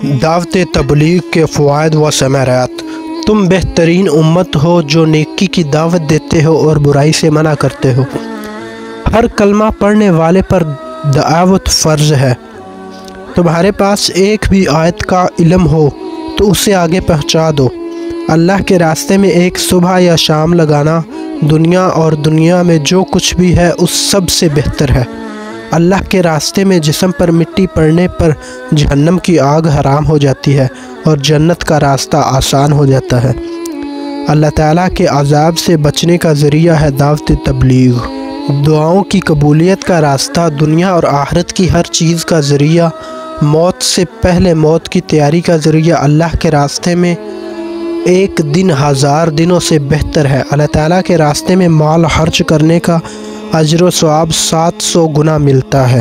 دعوت تبلیغ کے فوائد و ثمرات۔ تم بہترین امت ہو جو نیکی کی دعوت دیتے ہو اور برائی سے منع کرتے ہو۔ ہر کلمہ پڑھنے والے پر دعوت فرض ہے۔ تمہارے پاس ایک بھی آیت کا علم ہو تو اسے آگے پہنچا دو۔ اللہ کے راستے میں ایک صبح یا شام لگانا دنیا اور دنیا میں جو کچھ بھی ہے اس سب سے بہتر ہے۔ اللہ کے راستے میں جسم پر مٹی پڑنے پر جہنم کی آگ حرام ہو جاتی ہے اور جنت کا راستہ آسان ہو جاتا ہے۔ اللہ تعالیٰ کے عذاب سے بچنے کا ذریعہ ہے دعوت تبلیغ۔ دعاؤں کی قبولیت کا راستہ، دنیا اور آخرت کی ہر چیز کا ذریعہ، موت سے پہلے موت کی تیاری کا ذریعہ، اللہ کے راستے میں ایک دن 1000 دنوں سے بہتر ہے۔ اللہ تعالیٰ کے راستے میں مال خرچ کرنے کا اجر و ثواب 700 گنا ملتا ہے۔